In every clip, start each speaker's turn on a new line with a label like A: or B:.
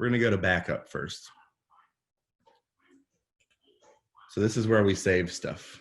A: We're going to go to backup first. So this is where we save stuff.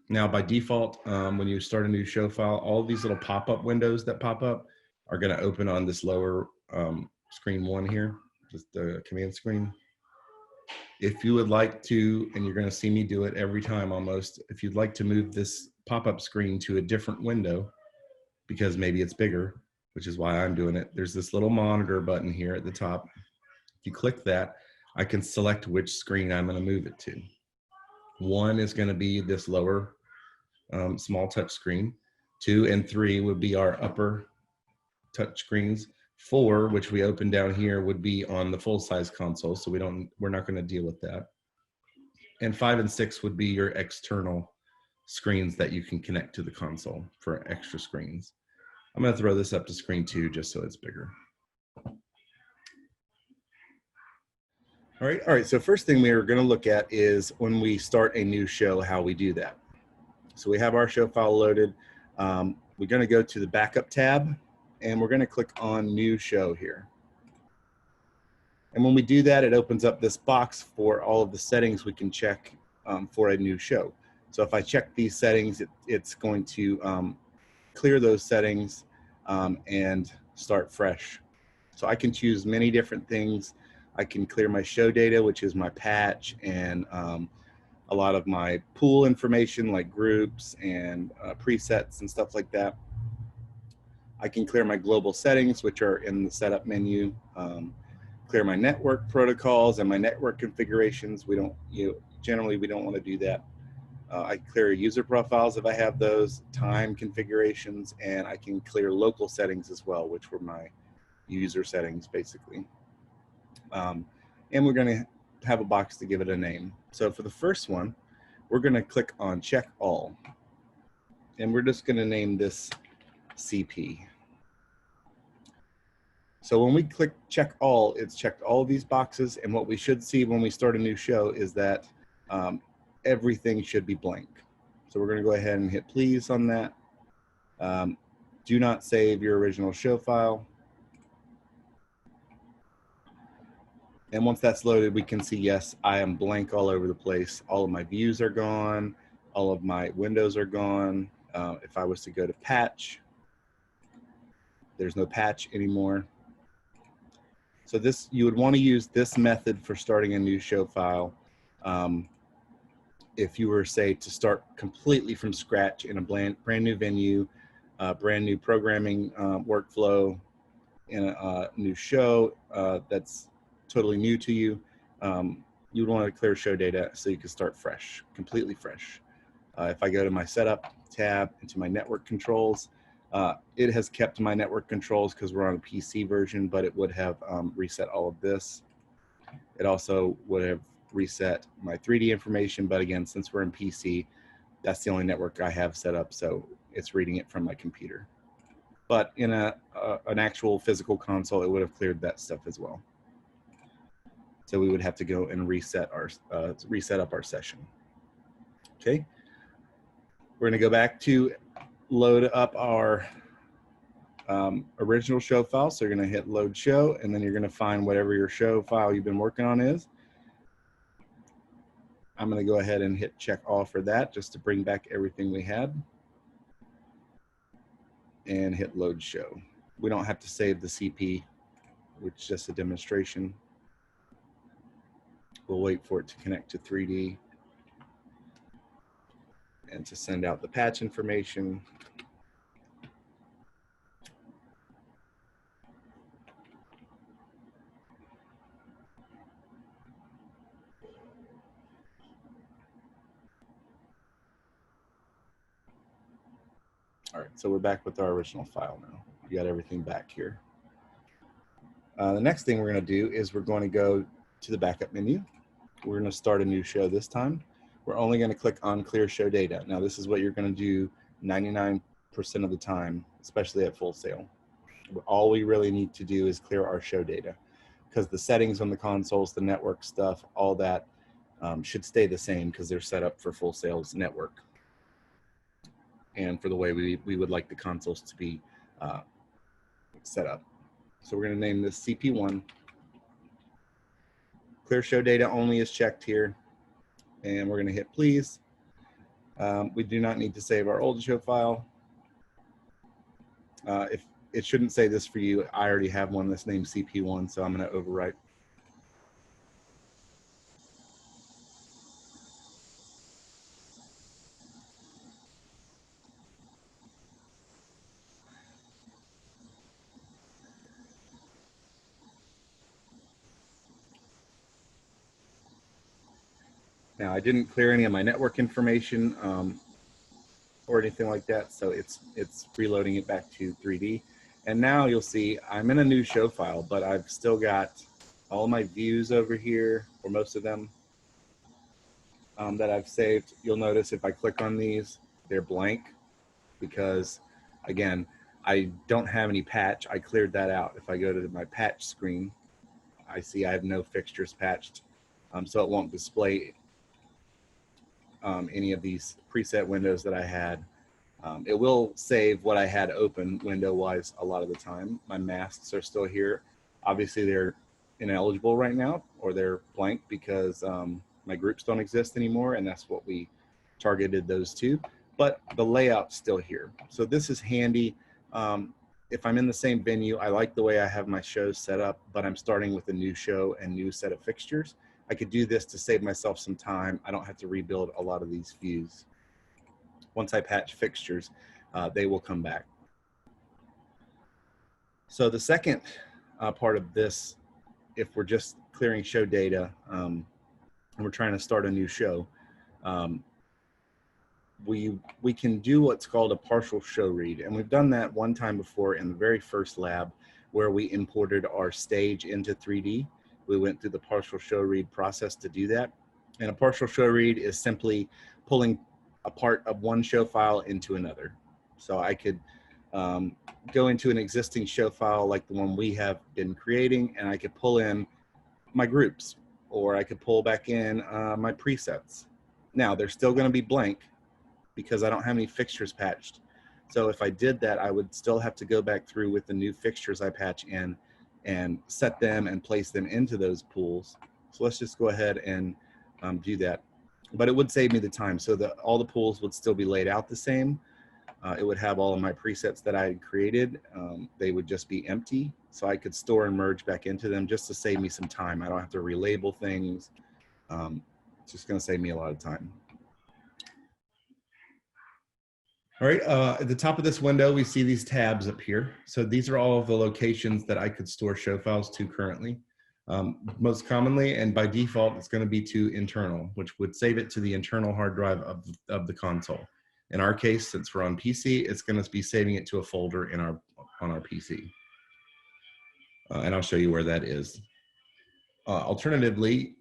A: Now, by default, when you start a new show file, all of these little pop-up windows that pop up are going to open on this lower screen one here, just the command screen. If you would like to, and you're going to see me do it every time almost, if you'd like to move this pop-up screen to a different window, because maybe it's bigger, which is why I'm doing it, there's this little monitor button here at the top. If you click that, I can select which screen I'm going to move it to. One is going to be this lower small touch screen. 2 and 3 would be our upper touch screens. 4, which we open down here, would be on the full size console, so we're not going to deal with that. And 5 and 6 would be your external screens that you can connect to the console for extra screens. I'm going to throw this up to screen 2 just so it's bigger. All right, so first thing we are going to look at is when we start a new show, how we do that. So we have our show file loaded. We're going to go to the backup tab, and we're going to click on new show here. And when we do that, it opens up this box for all of the settings we can check for a new show. So if I check these settings, it's going to clear those settings and start fresh. So I can choose many different things. I can clear my show data, which is my patch, and a lot of my pool information like groups and presets and stuff like that. I can clear my global settings, which are in the setup menu, clear my network protocols and my network configurations. Generally we don't want to do that. I clear user profiles if I have those, time configurations, and I can clear local settings as well, which were my user settings basically. And we're going to have a box to give it a name. So for the first one, we're going to click on check all, and we're just going to name this CP. So when we click check all, it's checked all of these boxes, and what we should see when we start a new show is that everything should be blank. So we're going to go ahead and hit please on that. Do not save your original show file. And once that's loaded, we can see, yes, I am blank all over the place. All of my views are gone. All of my windows are gone. If I was to go to patch, there's no patch anymore. So you would want to use this method for starting a new show file. If you were, say, to start completely from scratch in a brand new venue, brand new programming workflow, in a new show that's totally new to you, you would want to clear show data so you can start fresh, completely fresh. If I go to my setup tab into my network controls, it has kept my network controls because we're on a PC version, but it would have reset all of this. It also would have reset my 3D information, but again, since we're in PC, that's the only network I have set up, so it's reading it from my computer. But in an actual physical console, it would have cleared that stuff as well. So we would have to go and reset up our session. Okay, we're going to go back to load up our original show file. So you're going to hit load show, and then you're going to find whatever your show file you've been working on is. I'm going to go ahead and hit check all for that just to bring back everything we had, and hit load show. We don't have to save the CP, which is just a demonstration. We'll wait for it to connect to 3D and to send out the patch information. All right, so we're back with our original file now. We got everything back here. The next thing we're going to do is we're going to go to the backup menu. We're going to start a new show this time. We're only going to click on clear show data. Now this is what you're going to do 99% of the time, especially at full sale. All we really need to do is clear our show data, because the settings on the consoles, the network stuff, all that should stay the same because they're set up for Full Sail's network and for the way we would like the consoles to be set up. So we're going to name this CP1. Clear show data only is checked here, and we're going to hit please. We do not need to save our old show file. If it shouldn't say this for you, I already have one that's named CP1, so I'm going to overwrite. Now, I didn't clear any of my network information or anything like that, so it's reloading it back to 3D. And now you'll see I'm in a new show file, but I've still got all my views over here, or most of them, that I've saved. You'll notice if I click on these, they're blank because, again, I don't have any patch. I cleared that out. If I go to my patch screen, I see I have no fixtures patched, so it won't display any of these preset windows that I had. It will save what I had open window-wise a lot of the time. My masks are still here. Obviously, they're ineligible right now, or they're blank because my groups don't exist anymore, and that's what we targeted those to. But the layout's still here. So this is handy. If I'm in the same venue, I like the way I have my shows set up, but I'm starting with a new show and new set of fixtures. I could do this to save myself some time. I don't have to rebuild a lot of these views. Once I patch fixtures, they will come back. So the second part of this, if we're just clearing show data and we're trying to start a new show, we can do what's called a partial show read. And we've done that one time before in the very first lab where we imported our stage into 3D. We went through the partial show read process to do that. And a partial show read is simply pulling a part of one show file into another. So I could go into an existing show file like the one we have been creating, and I could pull in my groups, or I could pull back in my presets. Now, they're still going to be blank because I don't have any fixtures patched. So if I did that, I would still have to go back through with the new fixtures I patch in and set them and place them into those pools. So let's just go ahead and do that. But it would save me the time. So that all the pools would still be laid out the same. It would have all of my presets that I had created. They would just be empty. So I could store and merge back into them just to save me some time. I don't have to relabel things. It's just going to save me a lot of time. All right, at the top of this window, we see these tabs up here. So these are all of the locations that I could store show files to currently. Most commonly, and by default, it's going to be to internal, which would save it to the internal hard drive of the console. In our case, since we're on PC, it's going to be saving it to a folder in on our PC. And I'll show you where that is. Alternatively,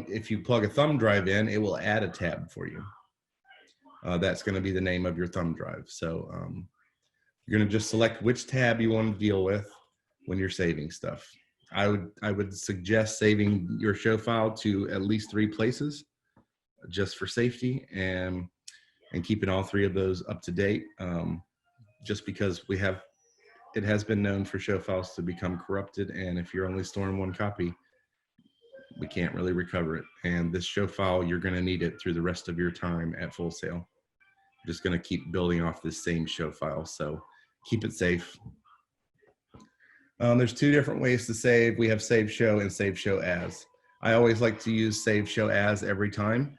A: if you plug a thumb drive in, it will add a tab for you. That's going to be the name of your thumb drive. So you're going to just select which tab you want to deal with when you're saving stuff. I would suggest saving your show file to at least 3 places just for safety, and keeping all 3 of those up to date, just because it has been known for show files to become corrupted, and if you're only storing 1 copy, we can't really recover it. And this show file, you're going to need it through the rest of your time at Full Sail. You're just going to keep building off this same show file, so keep it safe. There's 2 different ways to save. We have save show and save show as. I always like to use save show as every time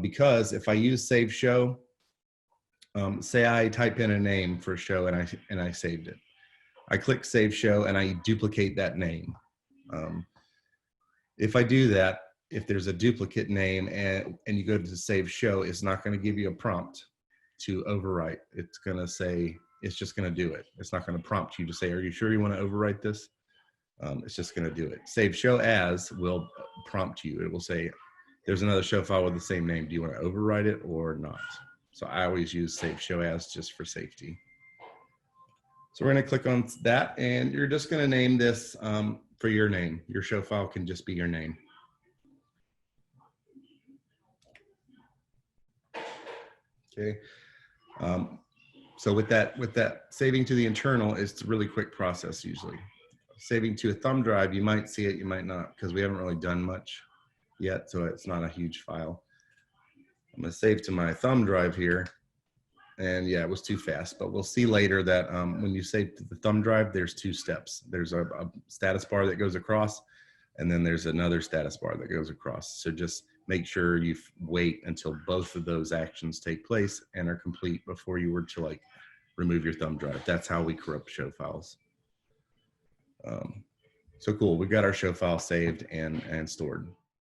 A: because if I use save show, say I type in a name for a show and I saved it. I click save show and I duplicate that name. If I do that, if there's a duplicate name and you go to save show, it's not going to give you a prompt to overwrite. It's going to say, it's just going to do it. It's not going to prompt you to say, are you sure you want to overwrite this? It's just going to do it. Save show as will prompt you. It will say, there's another show file with the same name. Do you want to overwrite it or not? So I always use save show as just for safety. So we're going to click on that, and you're just going to name this for your name. Your show file can just be your name. Okay. So with that saving to the internal is a really quick process usually. Saving to a thumb drive, you might see it, you might not, because we haven't really done much yet, so it's not a huge file. I'm going to save to my thumb drive here. And yeah, it was too fast, but we'll see later that when you save to the thumb drive, there's 2 steps. There's a status bar that goes across, and then there's another status bar that goes across. So just make sure you wait until both of those actions take place and are complete before you were to like remove your thumb drive. That's how we corrupt show files. So cool, we got our show file saved and stored.